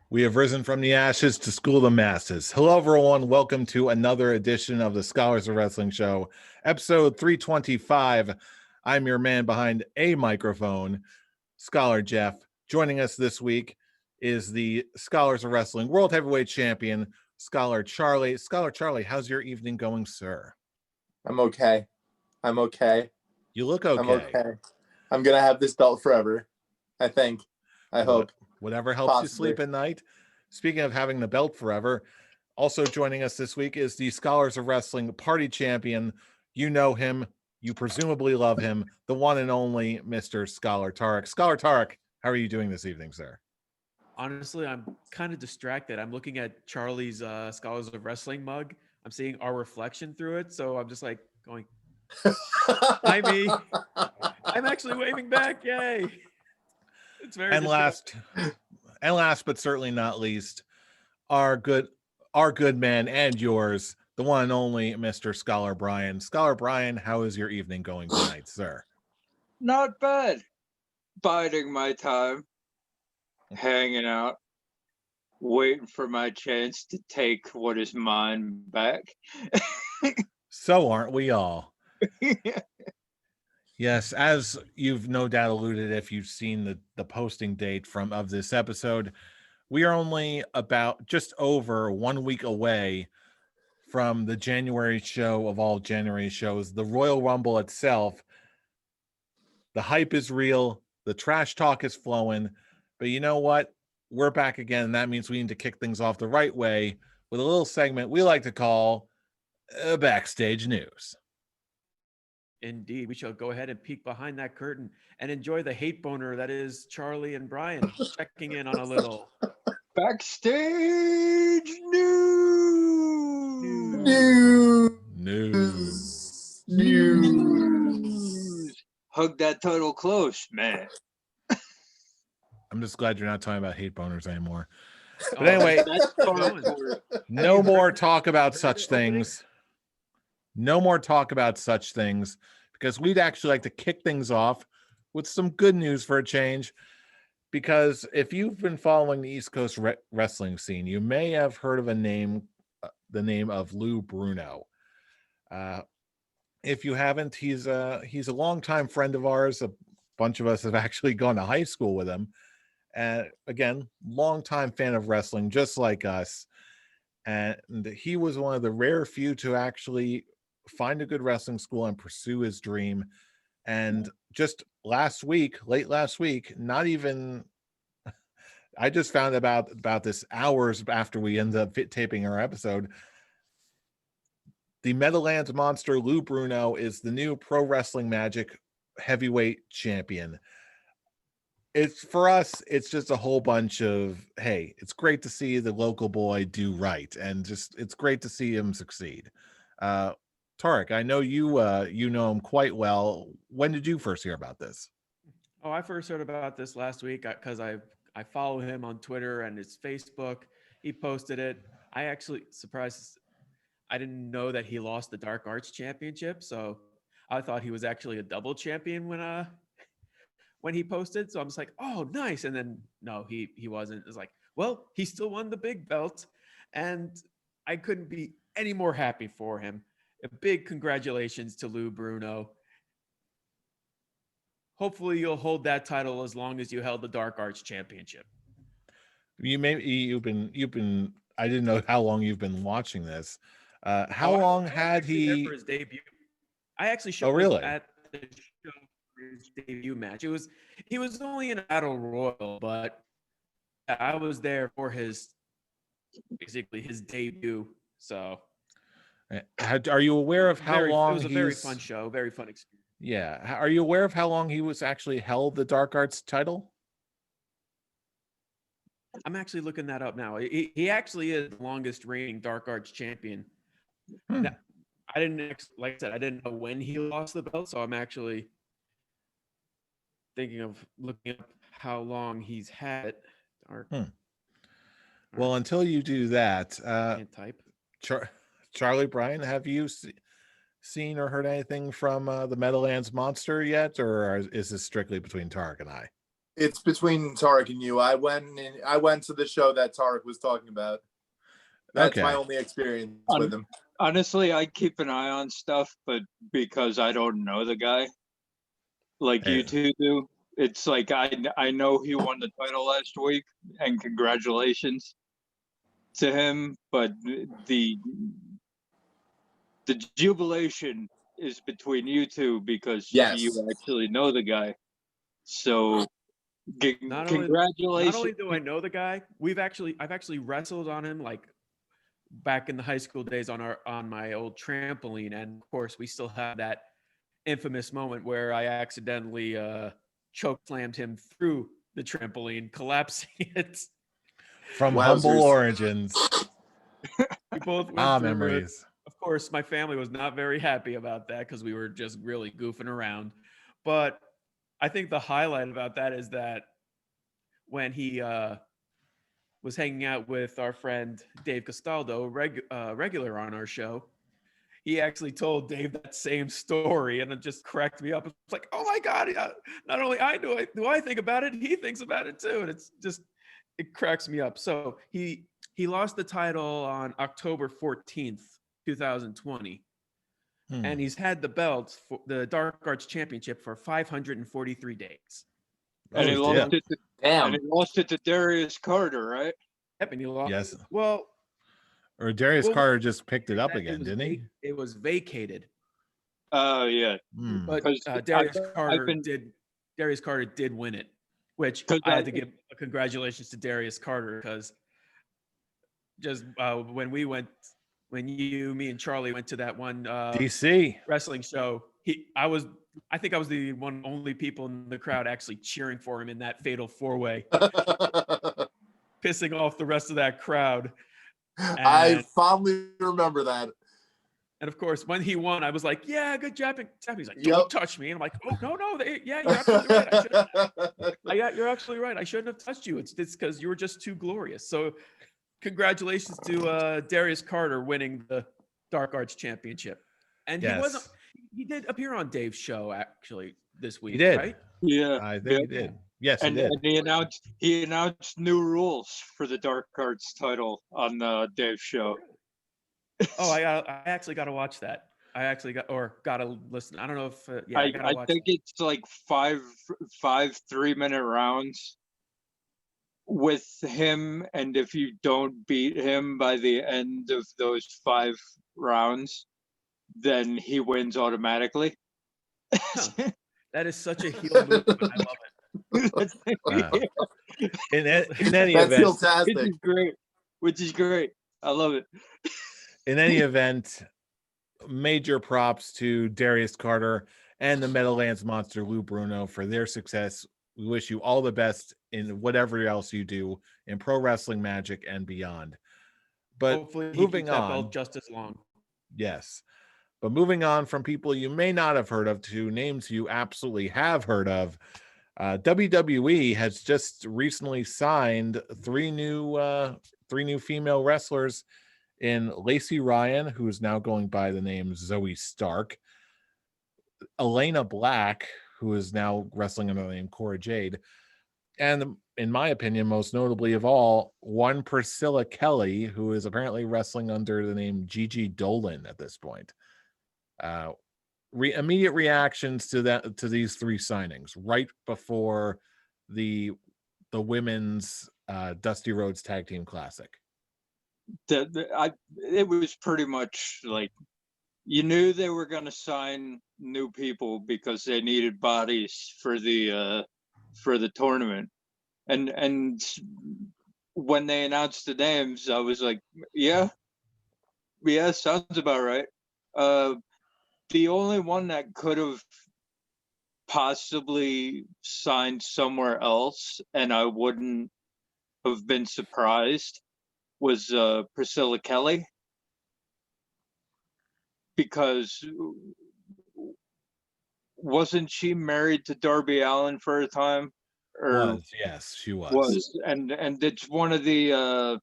We have risen from the ashes to school the masses. Hello, everyone. Welcome to another edition of the Scholars of Wrestling Show, episode 325. I'm your man behind a microphone, Scholar Jeff. Joining us this week is the Scholars of Wrestling World Heavyweight Champion, Scholar Charlie. Scholar Charlie, how's your evening going, sir? I'm okay. You look okay. I'm okay. I'm going to have this belt forever, I think. I hope. Whatever helps you sleep at night. Speaking of having the belt forever, also joining us this week is the Scholars of Wrestling Party Champion. You know him. You presumably love him. The one and only Mr. Scholar Tarek. Scholar Tarek, how are you doing this evening, sir? Honestly, I'm kind of distracted. I'm looking at Charlie's Scholars of Wrestling mug. I'm seeing our reflection through it. So I'm just like going, hi, me. I'm actually waving back. Yay. It's very last but certainly not least, our good man and yours, the one and only Mr. Scholar Brian. Scholar Brian, how is your evening going tonight, sir? Not bad. Biding my time, hanging out, waiting for my chance to take what is mine back. So aren't we all? Yes, as you've no doubt alluded, if you've seen the posting date of this episode, we are only about just over 1 week away from the January show of all January shows, the Royal Rumble itself. The hype is real. The trash talk is flowing. But you know what? We're back again. And that means we need to kick things off the right way with a little segment we like to call Backstage News. Indeed. We shall go ahead and peek behind that curtain and enjoy the hate boner that is Charlie and Brian checking in on a little Backstage News. Hug that title close, man. I'm just glad you're not talking about hate boners anymore. But anyway, no more talk about such things. No more talk about such things, because we'd actually like to kick things off with some good news for a change. Because if you've been following the East Coast wrestling scene, you may have heard of the name of Lou Bruno. If you haven't, he's a longtime friend of ours. A bunch of us have actually gone to high school with him. And again, longtime fan of wrestling, just like us. And he was one of the rare few to actually find a good wrestling school and pursue his dream. And just late last week, not even, I just found about this hours after we ended up taping our episode. The Meadowlands monster Lou Bruno is the new Pro Wrestling Magic heavyweight champion. It's for us, it's just a whole bunch of, hey, it's great to see the local boy do right, and just it's great to see him succeed. Tarek, I know you know him quite well. When did you first hear about this? Oh, I first heard about this last week because I follow him on Twitter and his Facebook. He posted it. I actually surprised. I didn't know that he lost the Dark Arts Championship, so I thought he was actually a double champion when he posted. So I'm just like, oh, nice. And then no, he wasn't. It's like, well, he still won the big belt, and I couldn't be any more happy for him. A big congratulations to Lou Bruno. Hopefully you'll hold that title as long as you held the Dark Arts Championship. You've been I didn't know how long you've been watching this. How long had he for his debut? I actually showed at the show for his debut match. He was only in a battle royal, but I was there for his debut. So are you aware of how long? It was a very fun show, very fun experience. Yeah. Are you aware of how long he was actually held the Dark Arts title? I'm actually looking that up now. He actually is the longest reigning Dark Arts champion. Now, I didn't know when he lost the belt, so I'm actually thinking of looking up how long he's had it. Well, until you do that, can't type. Charlie, Brian, have you seen or heard anything from the Meadowlands monster yet, or is this strictly between Tarek and I? It's between Tarek and you. I went to the show that Tarek was talking about. That's my only experience with him. Honestly, I keep an eye on stuff, but because I don't know the guy, like you two do, it's like I know he won the title last week, and congratulations to him. But the jubilation is between you two because you actually know the guy. So congratulations. Not only do I know the guy, I've actually wrestled on him like back in the high school days on my old trampoline, and of course we still have that infamous moment where I accidentally choke slammed him through the trampoline, collapsing it. From humble origins. We both went through memories. Of course, my family was not very happy about that because we were just really goofing around. But I think the highlight about that is that when he was hanging out with our friend Dave Castaldo, regular on our show, he actually told Dave that same story, and it just cracked me up. It's like, oh my God, not only do I think about it, he thinks about it too. And it cracks me up. So he lost the title on October 14th, 2020. And he's had the belt for the Dark Arts Championship for 543 days. And he lost it to, and he lost it to Darius Carter, right? Yep, and he lost. Yes. Well, or Darius Carter just picked it up again, didn't he? It was vacated. Oh yeah. But Darius Carter did win it, which I had to give a congratulations to Darius Carter because just when me and Charlie went to that one DC wrestling show, I think I was the only people in the crowd actually cheering for him in that fatal 4-way, pissing off the rest of that crowd. And I fondly remember that. And of course, when he won, I was like, "Yeah, good job." He's like, "Don't touch me." And I'm like, "Oh no, yeah, you're absolutely right. You're absolutely right. I shouldn't have touched you. It's because you were just too glorious." So, congratulations to Darius Carter winning the Dark Arts Championship. And he did appear on Dave's show actually this week. He did, right? Yeah, I think he did. Yes, and, he did. And he announced new rules for the Dark Arts title on Dave's show. Oh, I actually got to watch that. I got to listen. I don't know if I think it's like five 3-minute rounds with him, and if you don't beat him by the end of those 5 rounds, then he wins automatically. Huh. That is such a heel move. I love it. In any event, fantastic. Which is great. I love it. In any event, major props to Darius Carter and the Meadowlands Monster Lou Bruno for their success. We wish you all the best in whatever else you do in pro wrestling, magic, and beyond. But hopefully moving on, that belt just as long. Yes. But moving on from people you may not have heard of to names you absolutely have heard of, WWE has just recently signed 3 new female wrestlers in Lacey Ryan, who is now going by the name Zoe Stark, Elayna Black, who is now wrestling under the name Cora Jade, and in my opinion, most notably of all, one Priscilla Kelly, who is apparently wrestling under the name Gigi Dolan at this point. Immediate reactions to these 3 signings right before the women's Dusty Rhodes Tag Team Classic. It was pretty much like you knew they were going to sign new people because they needed bodies for the tournament, and when they announced the names, I was like, yeah, sounds about right. The only one that could have possibly signed somewhere else, and I wouldn't have been surprised, was Priscilla Kelly, because wasn't she married to Darby Allin for a time? Yes, she was. And it's one of the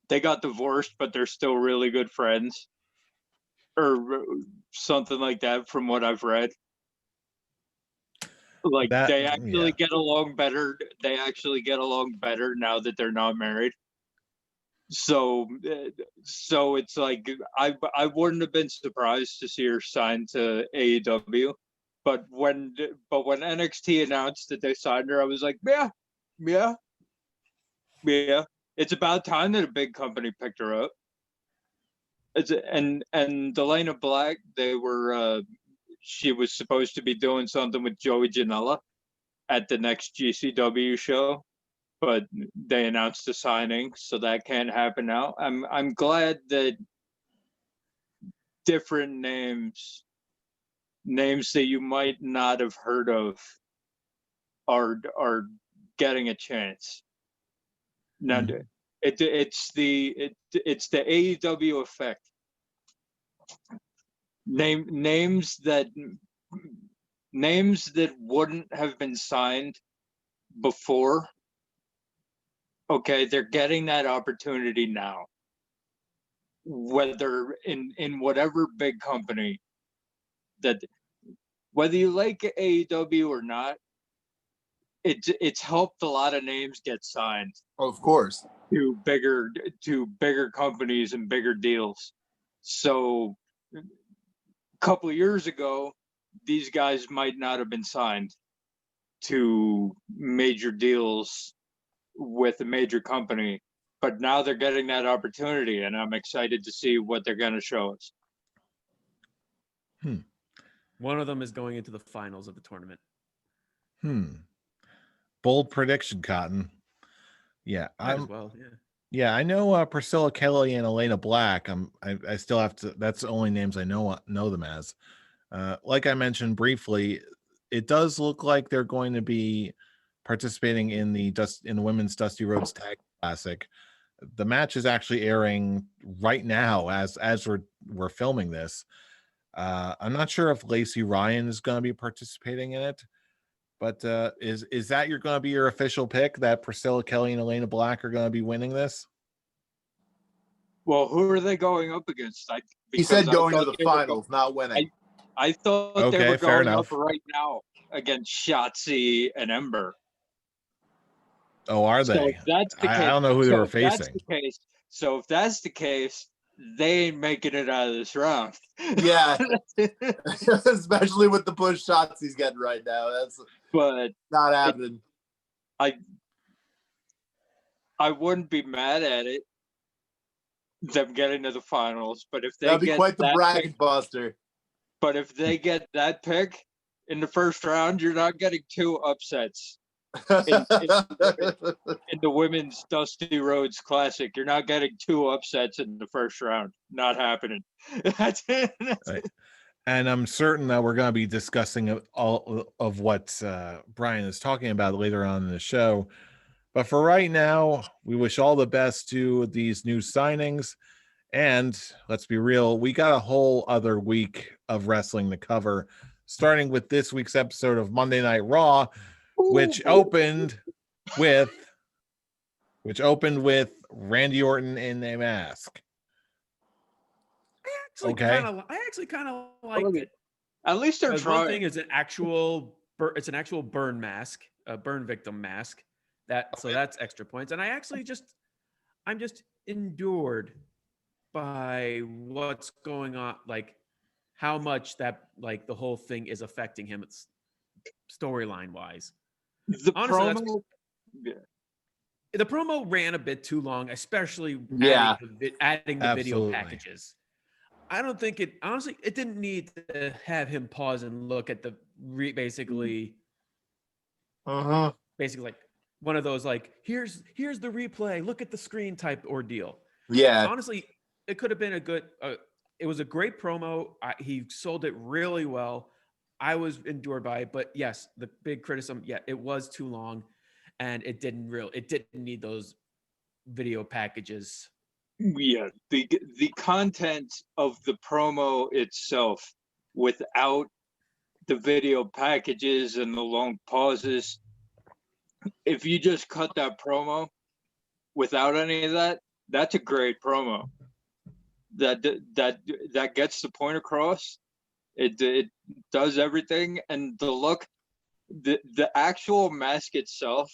they got divorced, but they're still really good friends, or something like that, from what I've read. Like That- they actually yeah. get along better. They actually get along better now that they're not married. So it's like I wouldn't have been surprised to see her sign to AEW, but when NXT announced that they signed her, I was like, yeah, yeah, yeah. It's about time that a big company picked her up. And Elayna Black, she was supposed to be doing something with Joey Janela at the next GCW show, but they announced the signing, so that can't happen now. I'm glad that different names that you might not have heard of are getting a chance. Now, it's the AEW effect. Names that wouldn't have been signed before. Okay, they're getting that opportunity now. Whether in whatever big company, that whether you like AEW or not, it's helped a lot of names get signed. Of course. To bigger companies and bigger deals. So a couple of years ago, these guys might not have been signed to major deals with a major company, but now they're getting that opportunity, and I'm excited to see what they're going to show us. One of them is going into the finals of the tournament. Bold prediction, Cotton. Yeah, Might as well. Yeah. Yeah, I know Priscilla Kelly and Elayna Black. I still have to. That's the only names I know them as. Like I mentioned briefly, it does look like they're going to be participating in the women's Dusty Rhodes Tag Classic. The match is actually airing right now as we're filming this. I'm not sure if Lacey Ryan is going to be participating in it, but is that going to be your official pick that Priscilla Kelly and Elayna Black are going to be winning this? Well, who are they going up against? He said going to the finals, not winning. I thought they were going up right now against Shotzi and Ember. Oh, are they? So if that's the case, I don't know who they were facing. So if that's the case, they ain't making it out of this round. Yeah, especially with the push shots he's getting right now. That's not happening. I wouldn't be mad at it, them getting to the finals, but if they that'd be quite the bracket buster. But if they get that pick in the first round, you're not getting two upsets. In the women's Dusty Rhodes Classic, you're not getting two upsets in the first round. Not happening. That's it. Right. And I'm certain that we're going to be discussing all of what Brian is talking about later on in the show. But for right now, we wish all the best to these new signings. And let's be real, we got a whole other week of wrestling to cover, starting with this week's episode of Monday Night Raw, which opened with Randy Orton in a mask. I actually kind of liked it. At least they're trying. One thing is it's an actual burn mask, a burn victim mask. So that's extra points. And I'm just endured by what's going on, like how much that like the whole thing is affecting him storyline wise. The promo ran a bit too long, especially adding the video packages. I don't think it didn't need to have him pause and look at the basically like one of those like here's the replay, look at the screen type ordeal. Yeah, honestly, it could have been a good it was a great promo. He sold it really well. I was endured by it, but yes, the big criticism, it was too long, and it didn't need those video packages. Yeah, the content of the promo itself, without the video packages and the long pauses, if you just cut that promo without any of that, that's a great promo. That gets the point across. It does everything, and the look. the actual mask itself,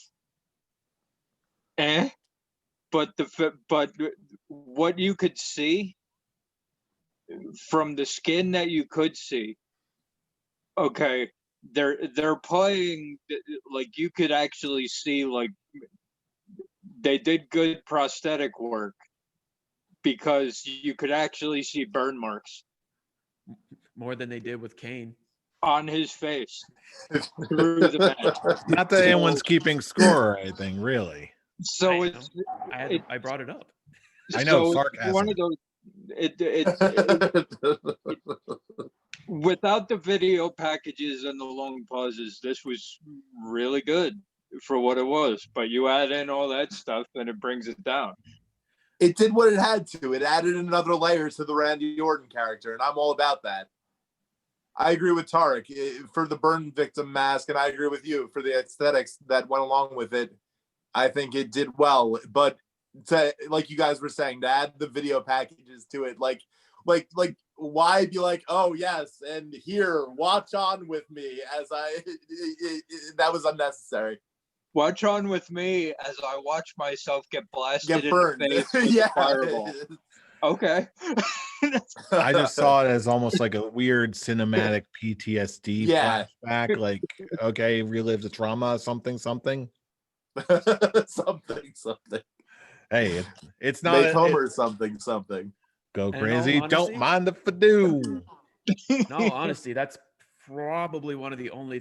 but what you could see from the skin that you could see, okay, they're playing, like, you could actually see, like, they did good prosthetic work because you could actually see burn marks More than they did with Kane. on his face through the match. Not that anyone's keeping score or anything, really. So I brought it up. I know, so sarcasm. One of those. Without the video packages and the long pauses, this was really good for what it was. But you add in all that stuff, and it brings it down. It did what it had to. It added another layer to the Randy Orton character, and I'm all about that. I agree with Tarek for the burn victim mask, and I agree with you for the aesthetics that went along with it. I think it did well, but like you guys were saying, to add the video packages to it, like why be like, oh yes, and here, watch on with me as that was unnecessary. Watch on with me as I watch myself get blasted Get burned. in the face with a fireball. Okay. I just saw it as almost like a weird cinematic PTSD flashback. Like, okay, relive the trauma, something. something. Hey, it's not make Homer something. Go crazy. Don't mind if I do. In all honesty, that's probably one of the only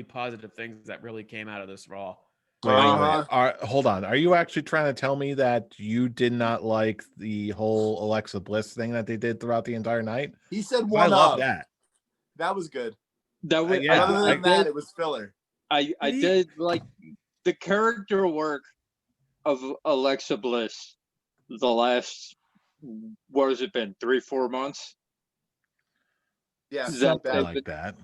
positive things that really came out of this Raw. Wait. Hold on. Are you actually trying to tell me that you did not like the whole Alexa Bliss thing that they did throughout the entire night? He said I love that. That was good. That was, other than that, it was filler. I did like the character work of Alexa Bliss the last, what has it been, 3-4 months? Yeah, something like that.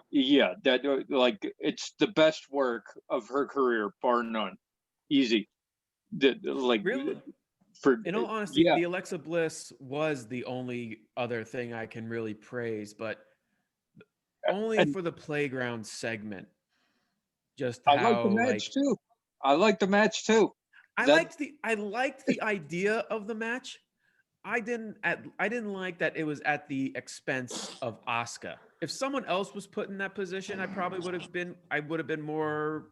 Yeah, that, like, it's the best work of her career, bar none. Easy. Really? In all honesty, the Alexa Bliss was the only other thing I can really praise, but only for the playground segment. Just I like the match too. I liked the match too. I liked the idea of the match. I didn't like that it was at the expense of Asuka. If someone else was put in that position, I would have been more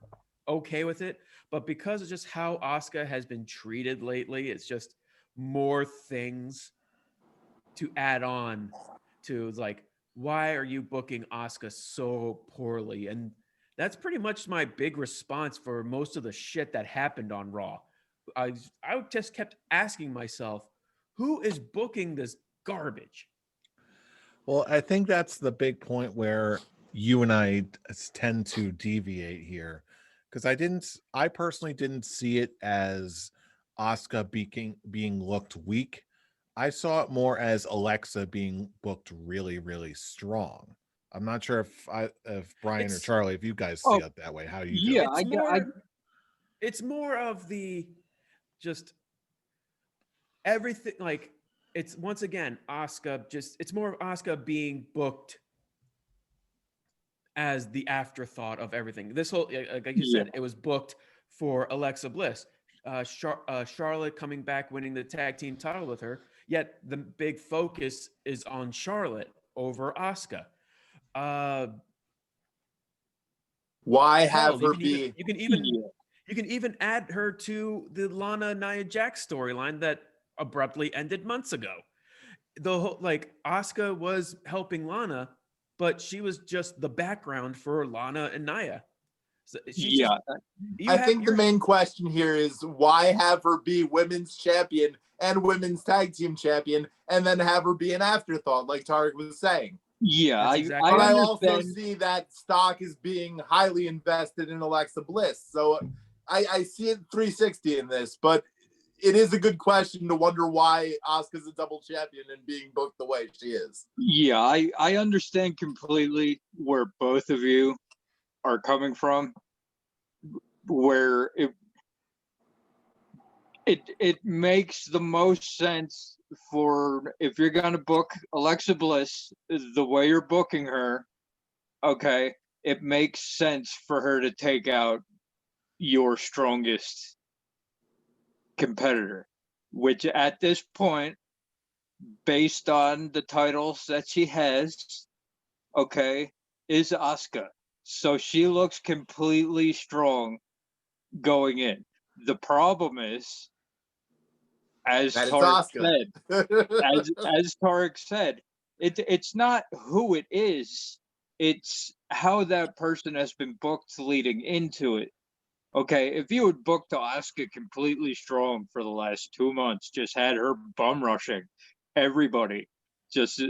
okay with it. But because of just how Asuka has been treated lately, it's just more things to add on to, like, why are you booking Asuka so poorly? And that's pretty much my big response for most of the shit that happened on Raw. I just kept asking myself, who is booking this garbage? Well, I think that's the big point where you and I tend to deviate here, because I personally didn't see it as Asuka being looked weak. I saw it more as Alexa being booked really, really strong. I'm not sure if Brian or Charlie, if you guys see it that way, how you do it. It's more of the just everything, like, it's once again Asuka, it's more of Asuka being booked as the afterthought of everything. This whole, like you said, it was booked for Alexa Bliss. Charlotte coming back, winning the tag team title with her, yet the big focus is on Charlotte over Asuka. Why have her be? You can even add her to the Lana Nia Jax storyline that abruptly ended months ago. The whole, like, Asuka was helping Lana, but she was just the background for Lana and Nia. So I think the main question here is why have her be women's champion and women's tag team champion, and then have her be an afterthought, like Tarek was saying. Yeah, I also see that stock is being highly invested in Alexa Bliss, so I see it 360 in this, but it is a good question to wonder why Asuka's a double champion and being booked the way she is. Yeah, I understand completely where both of you are coming from, where it makes the most sense for, if you're going to book Alexa Bliss the way you're booking her, okay, it makes sense for her to take out your strongest competitor, which at this point, based on the titles that she has, okay, is Asuka. So she looks completely strong going in. The problem is, as That it's Tarek Asuka. said, as Tarek said, it's not who it is, it's how that person has been booked leading into it. Okay, if you had booked Asuka completely strong for the last 2 months, just had her bum rushing everybody, just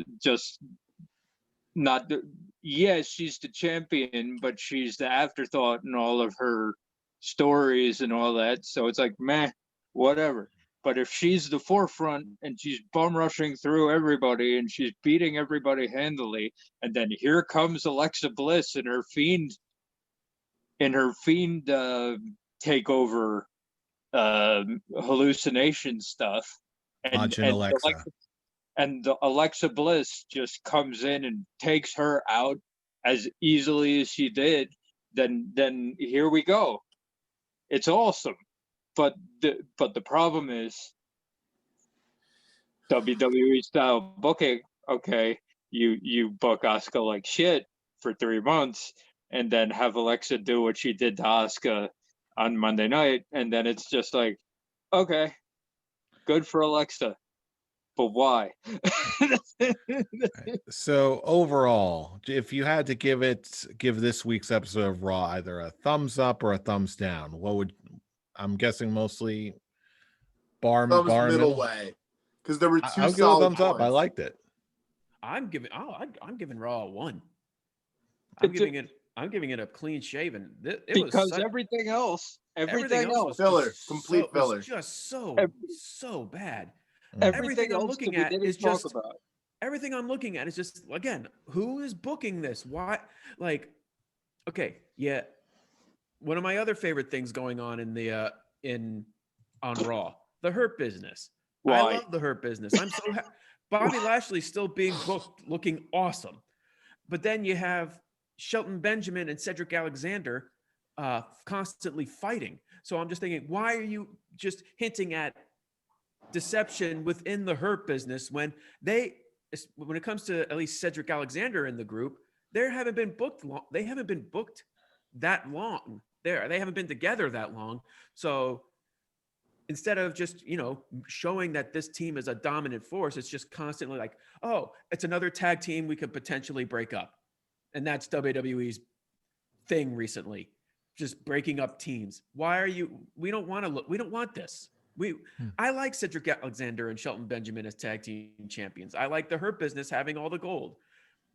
not the, yes, she's the champion, but she's the afterthought in all of her stories and all that. So it's like, meh, whatever. But if she's the forefront and she's bum rushing through everybody and she's beating everybody handily, and then here comes Alexa Bliss in her fiend takeover hallucination stuff, Launching Alexa. The Alexa Bliss just comes in and takes her out as easily as she did, then here we go. It's awesome. But the problem is WWE style booking. Okay, you book Asuka like shit for 3 months, and then have Alexa do what she did to Asuka on Monday night, and then it's just like, okay, good for Alexa, but why? So overall, if you had to give this week's episode of Raw either a thumbs up or a thumbs down, what would, I'm guessing mostly bar middle way, because there were two I'll give a solid thumbs up. I points. liked it. I'm giving Raw a 1. I'm giving it a clean shaven. Because everything else was filler, complete filler. was just so bad. Everything I'm else looking that we at didn't is talk just about. everything I'm looking at is just, again, who is booking this? Why? Like, okay, yeah. One of my other favorite things going on on Raw, the Hurt Business. Why? I love the Hurt Business. I'm so Bobby Lashley still being booked, looking awesome. But then you have Shelton Benjamin and Cedric Alexander constantly fighting. So I'm just thinking, why are you just hinting at deception within the Hurt Business when it comes to at least Cedric Alexander in the group, they haven't been booked that long. They haven't been together that long. So instead of just, showing that this team is a dominant force, it's just constantly like, oh, it's another tag team we could potentially break up. And that's WWE's thing recently, just breaking up teams. We don't want this. I like Cedric Alexander and Shelton Benjamin as tag team champions. I like the Hurt Business having all the gold.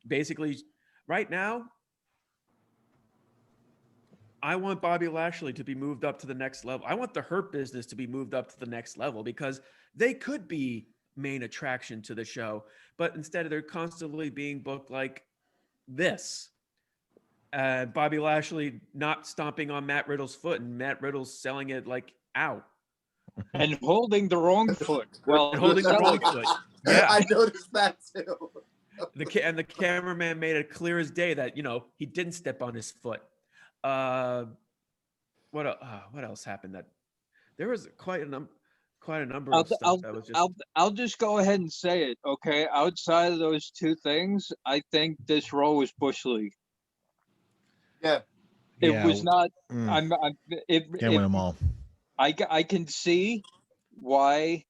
Basically, right now, I want Bobby Lashley to be moved up to the next level. I want the Hurt Business to be moved up to the next level because they could be main attraction to the show, but instead they're constantly being booked like this. Bobby Lashley not stomping on Matt Riddle's foot and Matt Riddle's selling it like, ow. And holding the wrong foot. Well, holding the wrong foot. Yeah. I noticed that too. The cameraman made it clear as day that, he didn't step on his foot. What else happened? That there was quite a number of stuff that was just. I'll just go ahead and say it, okay? Outside of those two things, I think this Raw was Bush League. Yeah, it was not. Can't win them all. I can see why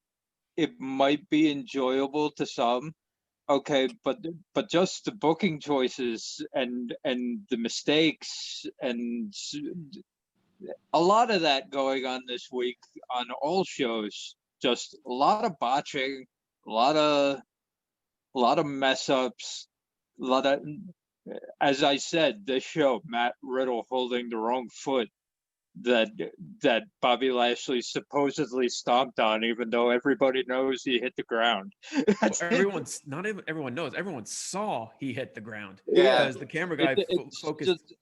it might be enjoyable to some. Okay, but just the booking choices and the mistakes and a lot of that going on this week on all shows. Just a lot of botching, a lot of mess ups, a lot of, as I said, this show, Matt Riddle holding the wrong foot that Bobby Lashley supposedly stomped on, even though everybody knows he hit the ground. Not even everyone knows. Everyone saw he hit the ground. Yeah, because the camera guy focused.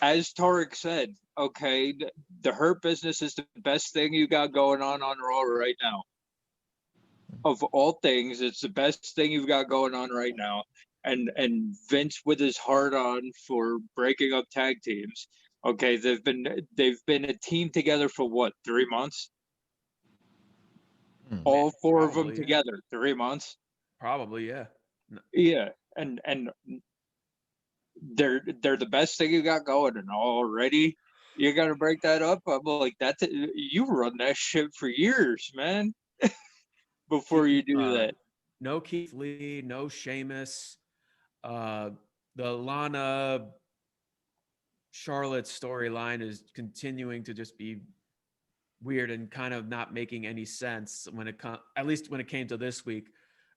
As Tarek said, okay, the Hurt Business is the best thing you got going on Raw right now. Of all things, it's the best thing you've got going on right now. and Vince with his heart on for breaking up tag teams. Okay, they've been a team together for what, 3 months? All four of them Probably, yeah. together, 3 months. Probably, yeah. Yeah, and they're the best thing you got going, and already you got to break that up. I'm like, you run that shit for years, man. Before you do that, No Keith Lee, no Sheamus. The Lana Charlotte storyline is continuing to just be weird and kind of not making any sense when at least when it came to this week.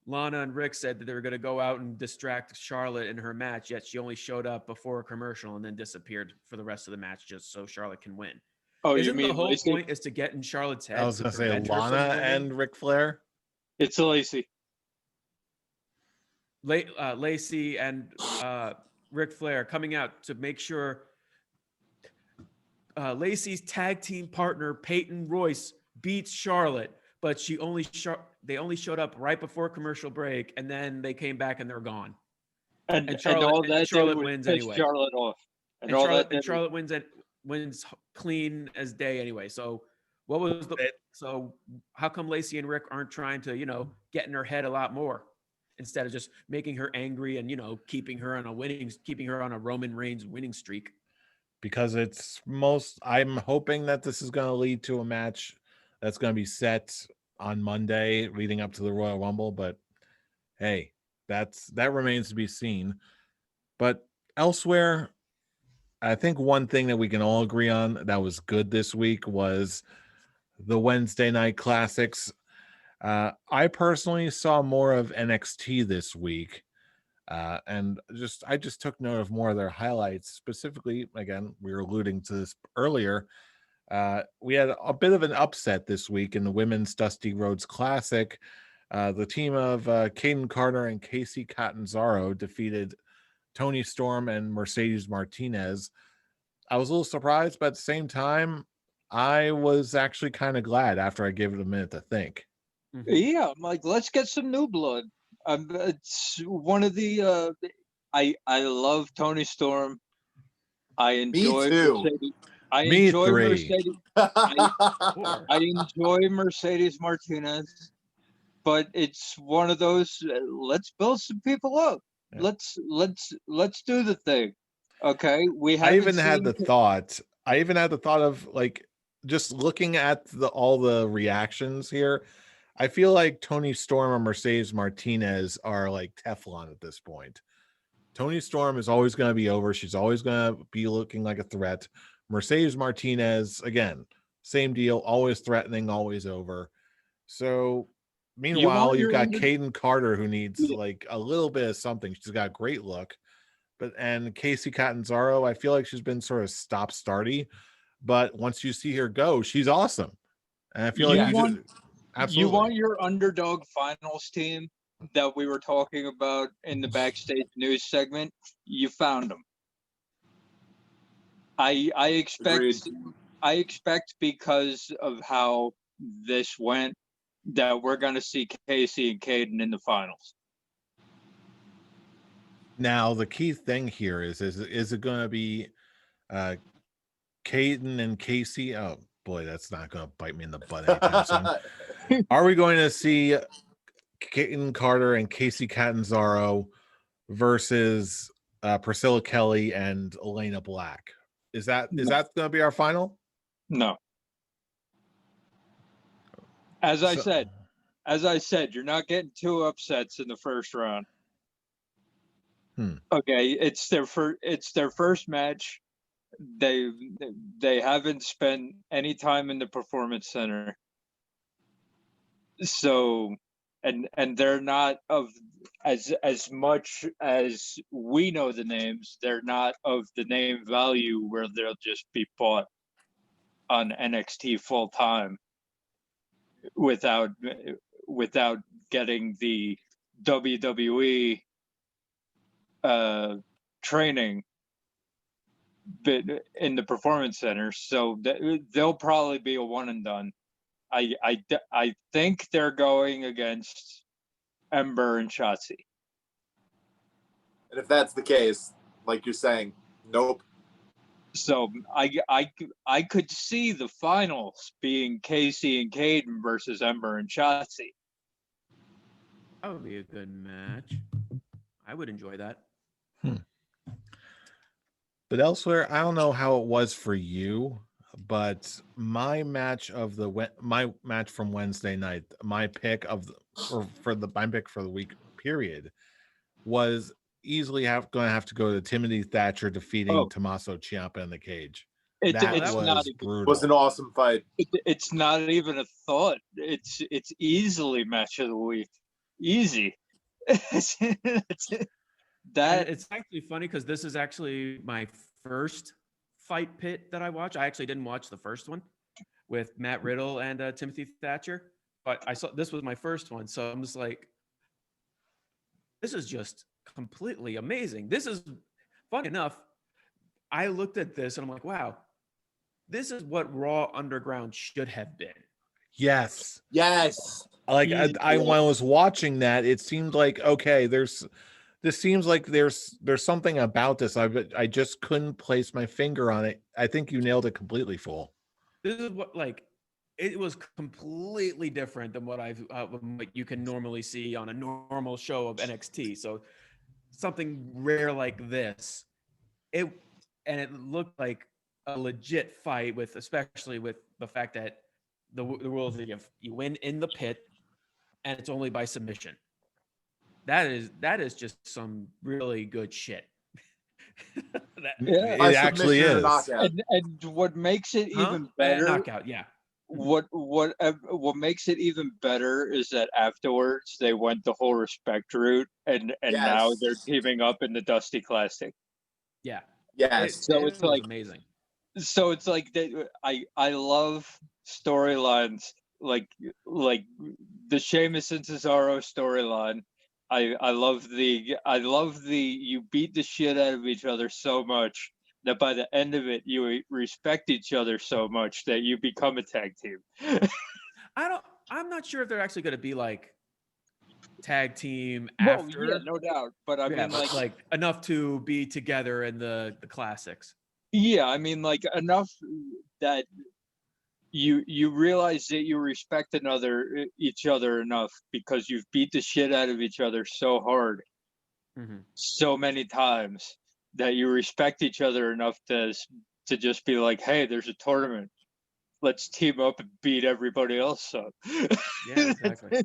Lana and Rick said that they were going to go out and distract Charlotte in her match, yet she only showed up before a commercial and then disappeared for the rest of the match just so Charlotte can win. oh, you Isn't the mean whole Lacey? point is to get in Charlotte's head? I was to gonna say prevent her from Lana winning? and Ric Flair. It's Lacey. Lacey and Ric Flair coming out to make sure Lacey's tag team partner Peyton Royce beats Charlotte, but they only showed up right before commercial break, and then they came back and they're gone. And Charlotte, all that Charlotte did was wins piss anyway. Charlotte off. And Charlotte wins clean as day anyway. So what was so how come Lacey and Rick aren't trying to, get in her head a lot more instead of just making her angry and, keeping her on a Roman Reigns winning streak? Because I'm hoping that this is going to lead to a match that's going to be set on Monday leading up to the Royal Rumble. But hey, that remains to be seen. But elsewhere, I think one thing that we can all agree on that was good this week was the Wednesday night classics. I personally saw more of NXT this week. And I just took note of more of their highlights. Specifically, again, we were alluding to this earlier. We had a bit of an upset this week in the Women's Dusty Rhodes Classic. The team of Caden Carter and Casey Catanzaro defeated Tony Storm and Mercedes Martinez. I was a little surprised, but at the same time, I was actually kind of glad after I gave it a minute to think. Yeah, I'm like, let's get some new blood. It's one of the I love Tony Storm. I enjoy Me too. Mercedes. I Me enjoy three. Mercedes. I enjoy Mercedes Martinez, but it's one of those. Let's build some people up. Yeah. Let's do the thing. Okay, I even had the thought of like just looking at all the reactions here. I feel like Tony Storm and Mercedes Martinez are like Teflon at this point. Tony Storm is always going to be over. She's always going to be looking like a threat. Mercedes Martinez, again, same deal, always threatening, always over. So meanwhile, you've got Caden Carter, who needs like a little bit of something. She's got a great look. And Casey Catanzaro, I feel like she's been sort of stop-starty, but once you see her go, she's awesome. And I feel absolutely. You want your underdog finals team that we were talking about in the backstage news segment? You found them. I expect because of how this went that we're going to see Casey and Caden in the finals. Now the key thing here is it going to be Caden and Casey? Oh boy, that's not going to bite me in the butt anytime soon. Are we going to see Caden Carter and Casey Catanzaro versus Priscilla Kelly and Elayna Black? Is that going to be our final? No. As I said, you're not getting two upsets in the first round. Okay, it's their first match. They haven't spent any time in the Performance Center. So, and they're not of as much as we know the names. They're not of the name value where they'll just be bought on NXT full time without getting the WWE training bit in the Performance Center. So they'll probably be a one and done. I think they're going against Ember and Shotzi. And if that's the case, like you're saying, nope. So I could see the finals being Casey and Caden versus Ember and Shotzi. That would be a good match. I would enjoy that. But elsewhere, I don't know how it was for you, but my match from Wednesday night, my pick for the week period was easily going to have to go to Timothy Thatcher defeating Tommaso Ciampa in the cage. That was brutal. It was an awesome fight. It's not even a thought. It's easily match of the week. Easy. It's actually funny because this is actually my first fight pit that I watched. I actually didn't watch the first one with Matt Riddle and Timothy Thatcher, but I saw this was my first one. So I'm just like, this is just completely amazing. This is fun enough. I looked at this and I'm like, wow, this is what Raw Underground should have been. Yes. Like when I was watching that, it seemed like, okay, this seems like there's something about this. I just couldn't place my finger on it. I think you nailed it completely, Fool. This is what it was completely different than what what you can normally see on a normal show of NXT. So something rare like this, it looked like a legit fight especially with the fact that the rules that you win in the pit and it's only by submission. That is just some really good shit. It actually is. And what makes it even better, knockout, yeah. What makes it even better is that afterwards they went the whole respect route, and now they're teaming up in the Dusty Classic. Yeah. Yes. So it's like amazing. So it's like I love storylines like the Sheamus and Cesaro storyline. I love the you beat the shit out of each other so much that by the end of it you respect each other so much that you become a tag team. I'm not sure if they're actually going to be like tag team after. Yeah, no doubt. But I mean, like enough to be together in the classics. Yeah, I mean, like enough that you realize that you respect each other enough because you've beat the shit out of each other so hard, so many times that you respect each other enough to just be like, hey, there's a tournament. Let's team up and beat everybody else up. Yeah, exactly.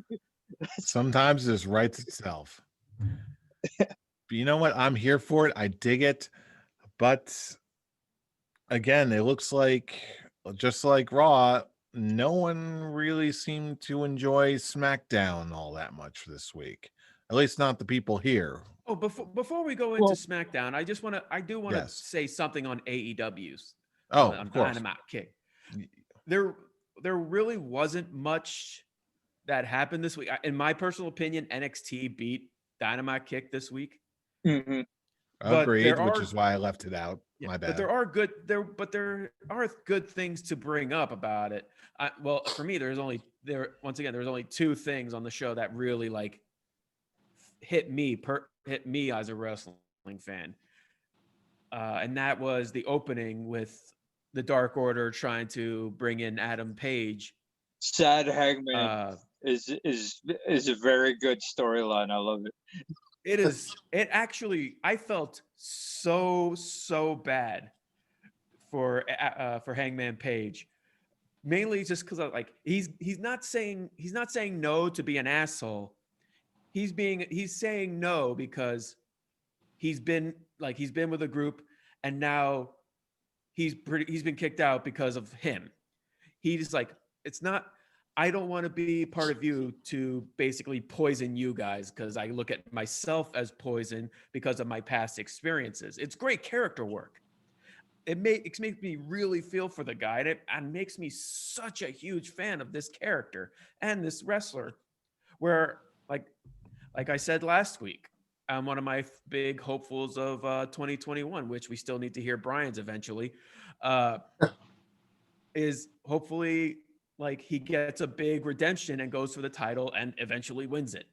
Sometimes this writes itself. But you know what? I'm here for it. I dig it. But again, it looks like, just like Raw, no one really seemed to enjoy SmackDown all that much this week. At least not the people here. Oh, before we go into SmackDown, I do want to say something on AEW's. Of course. Dynamite Kick. There really wasn't much that happened this week. In my personal opinion, NXT beat Dynamite Kick this week. Mm-hmm. Agreed, which is why I left it out. Yeah, My bad. But there are good things to bring up about it. Well, for me, there's only two things on the show that really like hit me as a wrestling fan, and that was the opening with the Dark Order trying to bring in Adam Page. Sad Hangman is a very good storyline. I love it. It is. It actually, I felt so bad for Hangman Page, mainly just because he's not saying no to be an asshole. He's saying no because he's been with a group and now he's been kicked out because of him. He's like, it's not. I don't want to be part of you to basically poison you guys because I look at myself as poison because of my past experiences. It's great character work. It makes me really feel for the guy, and makes me such a huge fan of this character and this wrestler. Where, like I said last week, I'm one of my big hopefuls of 2021, which we still need to hear Brian's eventually, is hopefully like he gets a big redemption and goes for the title and eventually wins it.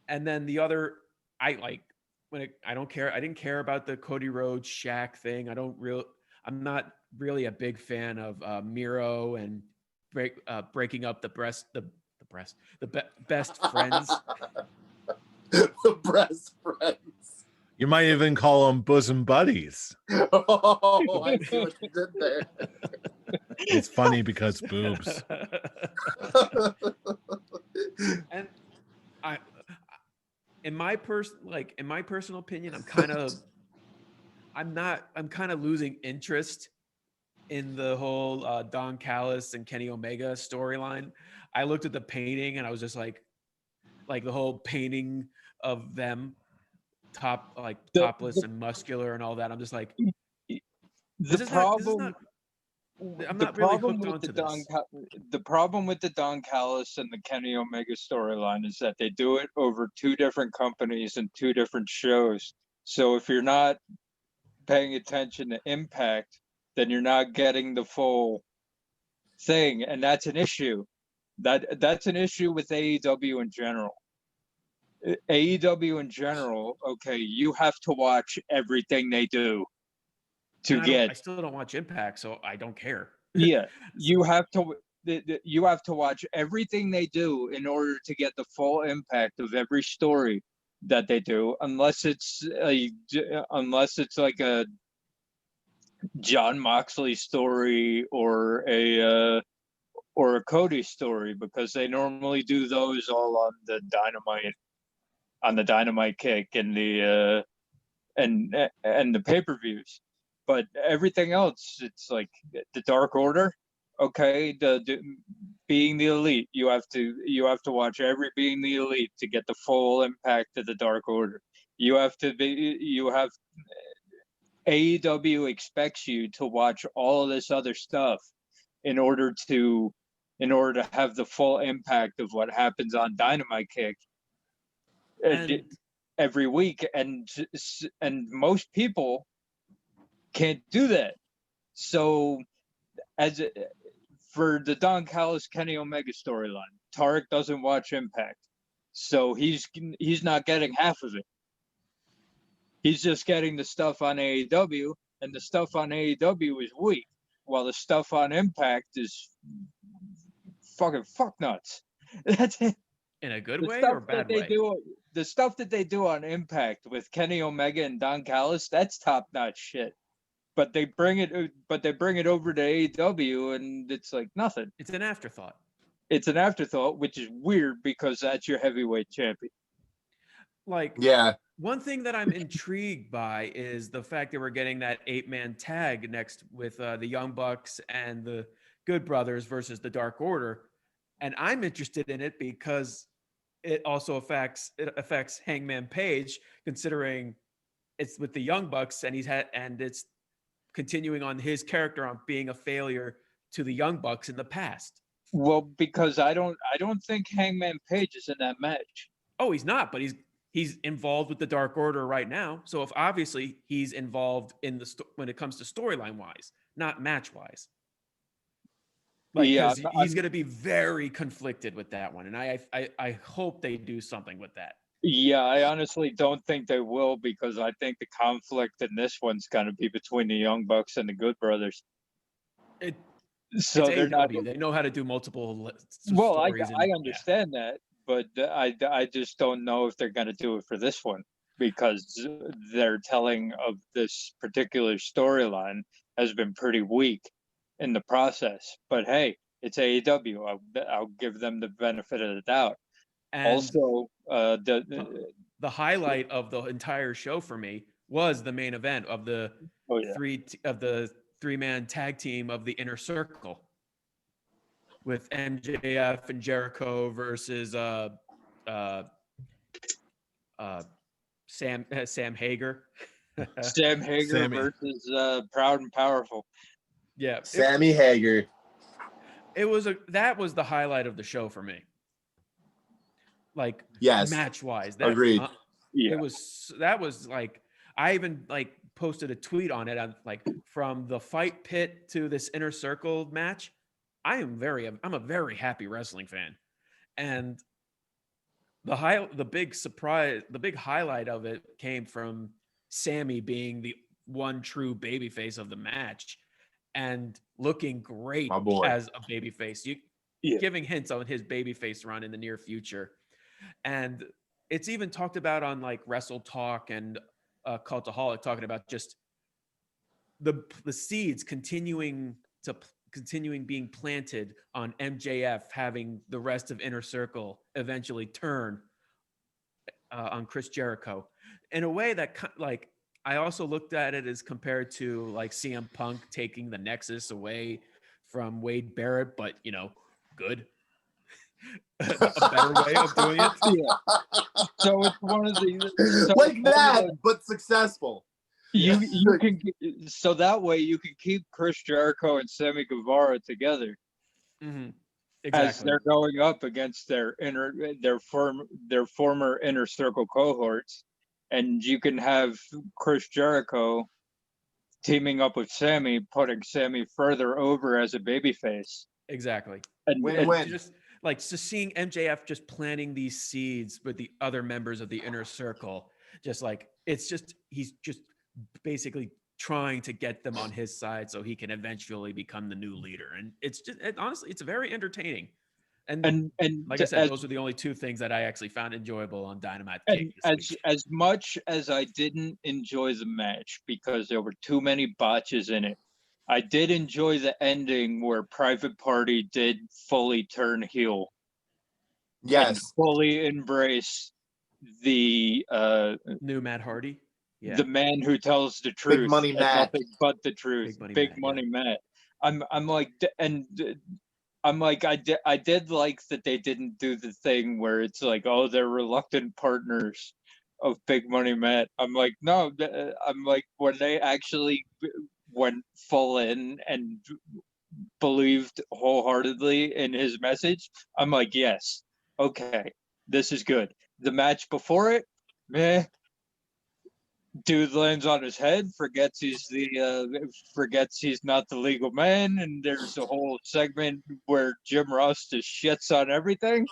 And then the other, I don't care. I didn't care about the Cody Rhodes Shaq thing. I'm not really a big fan of Miro and breaking up the best friends. The best friends. You might even call them bosom buddies. Oh, I see what you did there. It's funny because boobs. And I, in my personal opinion, I'm kind of losing interest in the whole Don Callis and Kenny Omega storyline. I looked at the painting and I was just like the whole painting of them topless and muscular and all that. I'm just like, I'm not really hooked onto this. The problem with the Don Callis and the Kenny Omega storyline is that they do it over two different companies and two different shows. So if you're not paying attention to Impact, then you're not getting the full thing, and that's an issue. That's an issue with AEW in general. AEW in general, okay, you have to watch everything they do I still don't watch Impact, so I don't care. Yeah, you have to watch everything they do in order to get the full impact of every story that they do, unless it's like a John Moxley story or a Cody story, because they normally do those all on the Dynamite kick and the pay-per-views. But everything else, it's like the Dark Order. Okay, the Being the Elite, you have to watch every Being the Elite to get the full impact of the Dark Order. AEW expects you to watch all of this other stuff in order to have the full impact of what happens on Dynamite Kick every week, and most people can't do that. So for the Don Callis Kenny Omega storyline, Tarek doesn't watch Impact, so he's not getting half of it. He's just getting the stuff on AEW, and the stuff on AEW is weak, while the stuff on Impact is fucking fuck nuts. That's it. In a good way or bad way? The stuff that they do on Impact with Kenny Omega and Don Callis, that's top notch shit. But they bring it over to AEW, and it's like nothing. It's an afterthought. It's an afterthought, which is weird because that's your heavyweight champion. Like, yeah. One thing that I'm intrigued by is the fact that we're getting that 8-man tag next with the Young Bucks and the Good Brothers versus the Dark Order, and I'm interested in it because it also affects Hangman Page, considering it's with the Young Bucks and it's continuing on his character on being a failure to the Young Bucks in the past. Well, because I don't think Hangman Page is in that match. Oh, he's not, but he's involved with the Dark Order right now. So if obviously he's involved in when it comes to storyline wise, not match wise. Like, yeah, he's going to be very conflicted with that one, and I hope they do something with that. Yeah, I honestly don't think they will, because I think the conflict in this one's going to be between the Young Bucks and the Good Brothers. So they're not. They know how to do multiple. Well, I understand that, but I just don't know if they're going to do it for this one, because their telling of this particular storyline has been pretty weak in the process. But hey, it's AEW. I'll give them the benefit of the doubt. And also, the highlight of the entire show for me was the main event of the three-man tag team of the Inner Circle, with MJF and Jericho versus Sam Hager. Sam Hager versus Proud and Powerful. Yeah, Sammy Hager. That was the highlight of the show for me. Like, yes, match wise, agreed. That was like, I even like posted a tweet on it. I'm like, from the Fight Pit to this Inner Circle match, I'm a very happy wrestling fan, and the big surprise, the big highlight of it came from Sammy being the one true babyface of the match and looking great My boy. as a babyface. Giving hints on his babyface run in the near future. And it's even talked about on like Wrestle Talk and Cultaholic, talking about just the seeds continuing being planted on MJF having the rest of Inner Circle eventually turn on Chris Jericho in a way that like I also looked at it as compared to like CM Punk taking the Nexus away from Wade Barrett, but good. A better way of doing it. Yeah. So it's one of the like that, but successful. You can, so that way you can keep Chris Jericho and Sammy Guevara together. Mm-hmm. Exactly. As they're going up against their former Inner Circle cohorts, and you can have Chris Jericho teaming up with Sammy, putting Sammy further over as a babyface. Exactly. Win-win. Just seeing MJF just planting these seeds with the other members of the Inner Circle, he's just basically trying to get them on his side so he can eventually become the new leader. And honestly, it's very entertaining. And like I said, those are the only two things that I actually found enjoyable on Dynamite. As much as I didn't enjoy the match because there were too many botches in it, I did enjoy the ending where Private Party did fully turn heel. Yes. And fully embrace the new Matt Hardy. Yeah. The man who tells the truth. Big Money Matt. Nothing but the truth. Big Money Matt. I'm like, I did like that they didn't do the thing where it's like, oh, they're reluctant partners of Big Money Matt. I'm like, no, I'm like, when they actually went full in and believed wholeheartedly in his message, I'm like, yes, okay, this is good. The match before it, meh. Dude lands on his head, forgets he's not the legal man, and there's a whole segment where Jim Ross just shits on everything.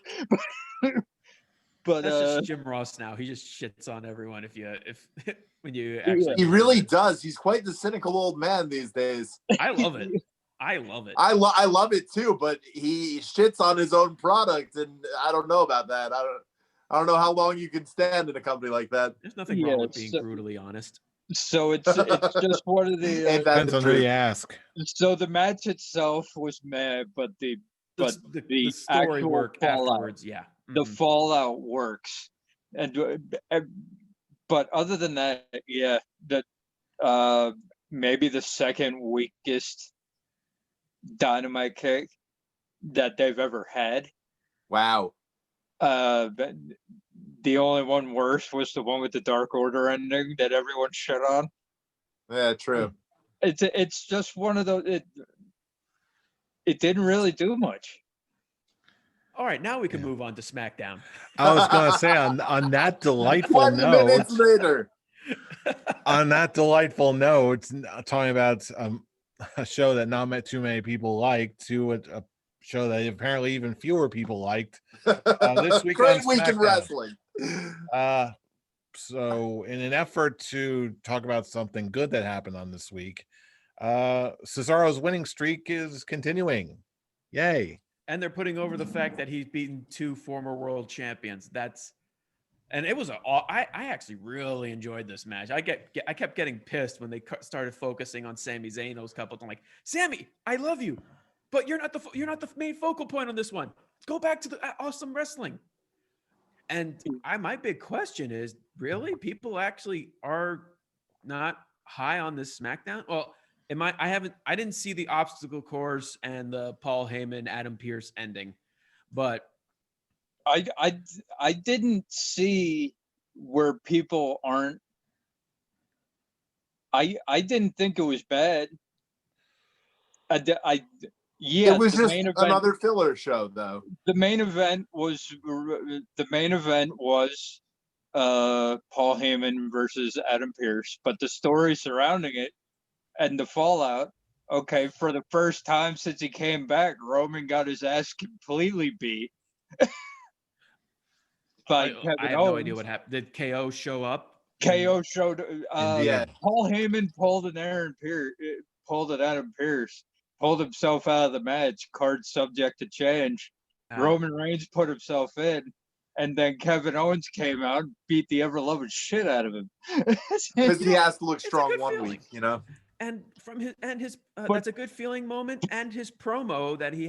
But that's just Jim Ross now. He just shits on everyone when you actually. He really does. He's quite the cynical old man these days. I love it. I love it. I love it too, but he shits on his own product, and I don't know about that. I don't know how long you can stand in a company like that. There's nothing wrong with being brutally honest. So it's just one of the depends on who you ask. So the match itself was meh, but the story work afterwards, yeah. Mm-hmm. The fallout works, but other than that, yeah, that maybe the second weakest Dynamite kick that they've ever had. Wow. The only one worse was the one with the Dark Order ending that everyone shit on. Yeah, true. It's just one of those. It didn't really do much. All right, now we can move on to SmackDown. I was going to say on that delightful 20 note. minutes later. On that delightful note, talking about a show that not too many people liked, to a show that apparently even fewer people liked. This week Great on week in SmackDown. wrestling. So in an effort to talk about something good that happened on this week, Cesaro's winning streak is continuing. Yay. And they're putting over the fact that he's beaten 2 former world champions. And it was I actually really enjoyed this match. I kept getting pissed when they started focusing on Sami Zayn those couple. I'm like, Sammy, I love you, but you're not the main focal point on this one. Go back to the awesome wrestling. And my big question is, really, people actually are not high on this SmackDown? Well, I didn't see the obstacle course and the Paul Heyman, Adam Pearce ending, but I didn't see where people aren't. I didn't think it was bad. It was just another filler show, though. The main event was Paul Heyman versus Adam Pearce, but the story surrounding it and the fallout. Okay, for the first time since he came back, Roman got his ass completely beat. by I Kevin have Owens. no idea what happened. Did KO show up? KO showed. Yeah. Paul Heyman pulled an Adam Pearce, pulled himself out of the match. Card subject to change. Ah. Roman Reigns put himself in, and then Kevin Owens came out and beat the ever loving shit out of him. Because he has to look It's a strong good one feeling. week, you know. And from his But- that's a good feeling moment, and his promo that he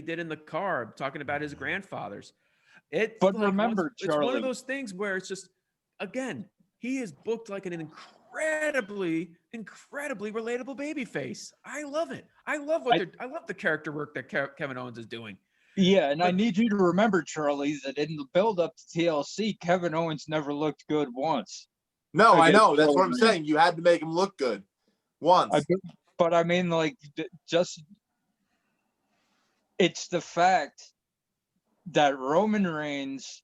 did in the car talking about his grandfathers. But remember, it's one Charlie- of those things where it's just, again, he is booked like an incredibly relatable babyface. I love it. I love the character work that Kevin Owens is doing. Yeah, and I But- need you to remember, Charlie, that in the build-up to TLC, Kevin Owens never looked good once. No, I Against know. That's what I'm Roman. saying. You had to make him look good once. But I mean, like, just it's the fact that Roman Reigns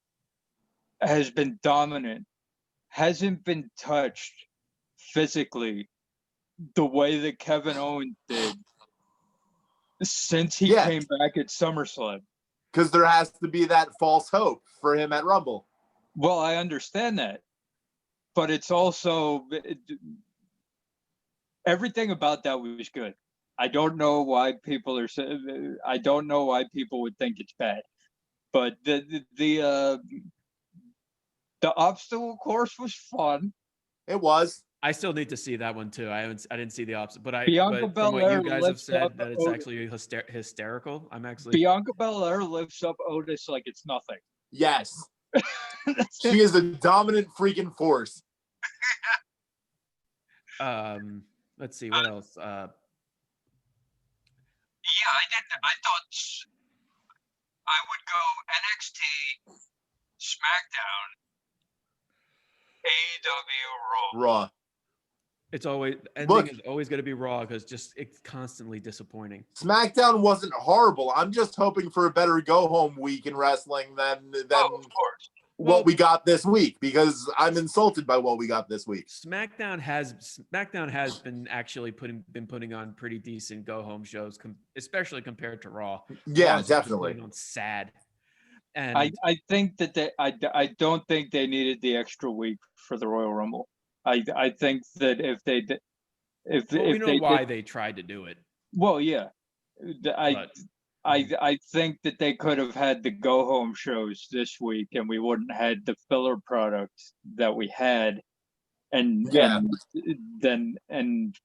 has been dominant, hasn't been touched physically the way that Kevin Owens did since he Yeah. came back at SummerSlam. Because there has to be that false hope for him at Rumble. Well, I understand that, but it's also everything about that was good. I don't know why people would think it's bad, but the obstacle course was fun. It was. I still need to see that one too. I didn't see the opposite, but Bianca from what Belair you guys have lifts said, up that it's Otis. actually hysterical. I'm actually Bianca Belair lifts up Otis like it's nothing. Yes. She is a dominant freaking force. Let's see what else. Yeah, I thought I would go NXT, SmackDown, AEW, Raw. Raw. It's always Look. ending is always going to be Raw because it's constantly disappointing. SmackDown wasn't horrible. I'm just hoping for a better go-home week in wrestling than Of course. what we got this week, because I'm insulted by what we got this week. SmackDown has been actually putting on pretty decent go home shows, especially compared to Raw. Yeah, Raw's just definitely. putting on sad. And I think that I don't think they needed the extra week for the Royal Rumble. I think that if they did, we know why they tried to do it. Well, yeah, But I think that they could have had the go home shows this week, and we wouldn't had the filler product that we had, and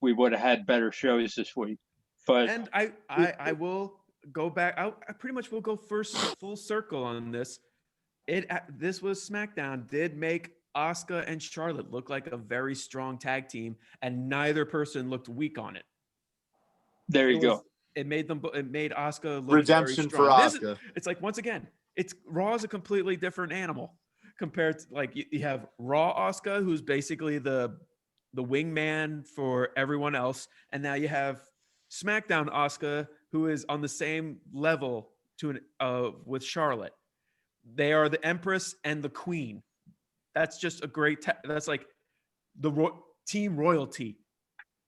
we would have had better shows this week. But and I will go back. I pretty much will go full circle on this. This was SmackDown did make Asuka and Charlotte look like a very strong tag team, and neither person looked weak on it. there you go. It made Asuka look Redemption very for strong. Asuka. It's like, once again, it's Raw is a completely different animal compared to, like, you have Raw Asuka, who's basically the wingman for everyone else, and now you have SmackDown Asuka, who is on the same level with Charlotte. They are the Empress and the Queen. That's just a great. That's like the team royalty.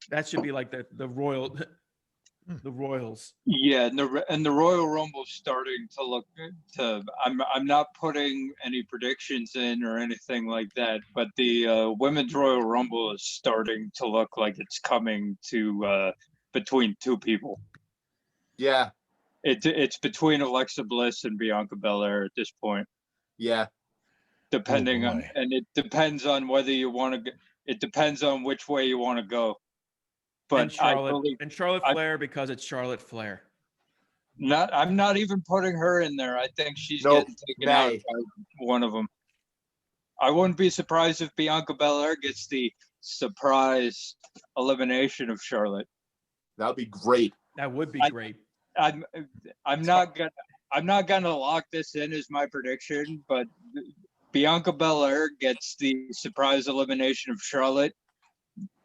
That should be like the royal. The Royals. Yeah, and the Royal Rumble's starting to look to. I'm not putting any predictions in or anything like that, but the Women's Royal Rumble is starting to look like it's coming to between two people. Yeah, It's between Alexa Bliss and Bianca Belair at this point. yeah. Depending on, boy. and it depends on whether you want to. It depends on which way you want to go. But And Charlotte Flair, because it's Charlotte Flair. I'm not even putting her in there. I think she's Nope, getting taken out May. by one of them. I wouldn't be surprised if Bianca Belair gets the surprise elimination of Charlotte. That would be great. That would be great. I'm not gonna lock this in as my prediction, but Bianca Belair gets the surprise elimination of Charlotte,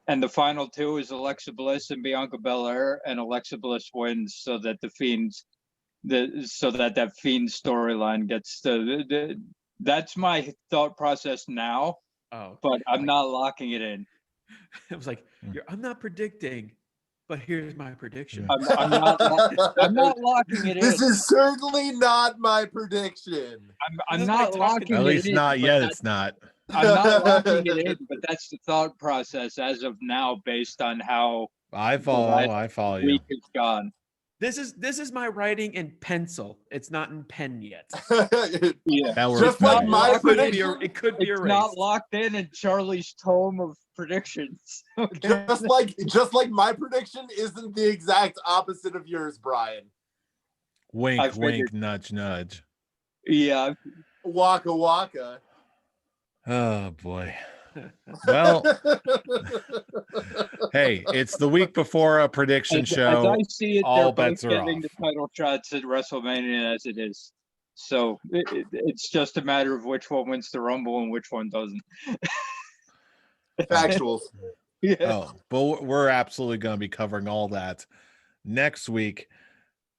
and the final two is Alexa Bliss and Bianca Belair, and Alexa Bliss wins, so that that Fiend storyline gets that's my thought process now, Oh, but I'm not locking it in. it was like, I'm not predicting, but here's my prediction. I'm not locking it in. This is certainly not my prediction. I'm This is not like locking talking- At it least in. not but yet. that's- It's not. I'm not locking it in, but that's the thought process as of now, based on how I the follow last you. week has gone. This is my writing in pencil. It's not in pen yet. Yeah, That works Just like better. my It could be, prediction. it could be it's erased. not locked in Charlie's tome of predictions. Okay? just like my prediction isn't the exact opposite of yours, Brian. I Wink, figured. wink, nudge, nudge. Yeah, Waka waka. Oh boy. Well, hey, it's the week before a prediction as show. I see it, all they're both bets are getting off. the title shots at WrestleMania as it is. So it's just a matter of which one wins the Rumble and which one doesn't. Factuals. Yeah. Oh, but we're absolutely going to be covering all that next week.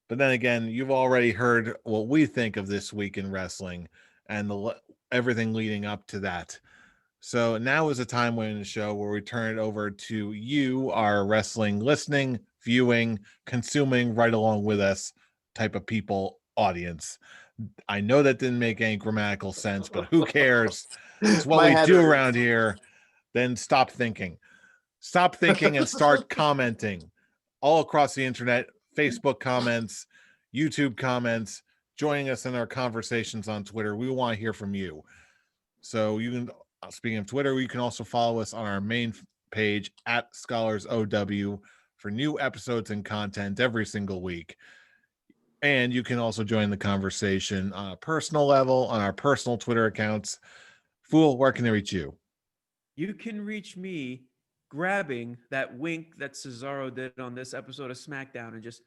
But then again, you've already heard what we think of this week in wrestling and everything leading up to that. So now is a time in the show where we turn it over to you, our wrestling listening, viewing, consuming right along with us type of people audience. I know that didn't make any grammatical sense, but who cares? It's what My we head do hurts. around here. Then stop thinking and start commenting all across the internet, Facebook comments, YouTube comments, joining us in our conversations on Twitter. We want to hear from you. So you can, speaking of Twitter, you can also follow us on our main page at ScholarsOW for new episodes and content every single week. And you can also join the conversation on a personal level on our personal Twitter accounts. Fool, where can they reach you? You can reach me grabbing that wink that Cesaro did on this episode of SmackDown and just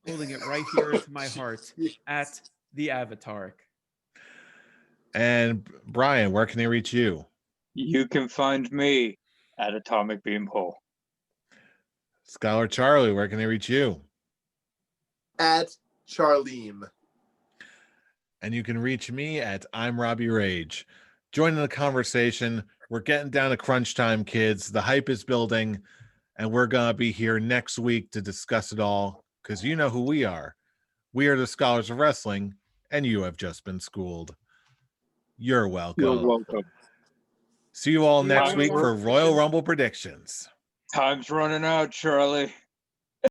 holding it right here into my heart at the Avataric. And Brian, where can they reach you? You can find me at Atomic Beamhole. Scholar Charlie, where can they reach you? At Charlene. And you can reach me at I'm Robbie Rage. Join in the conversation. We're getting down to crunch time, kids. The hype is building, and we're going to be here next week to discuss it all because you know who we are. We are the Scholars of Wrestling, and you have just been schooled. You're welcome. You're welcome. See you all See you next all week for tomorrow. Royal Rumble predictions. Time's running out, Charlie.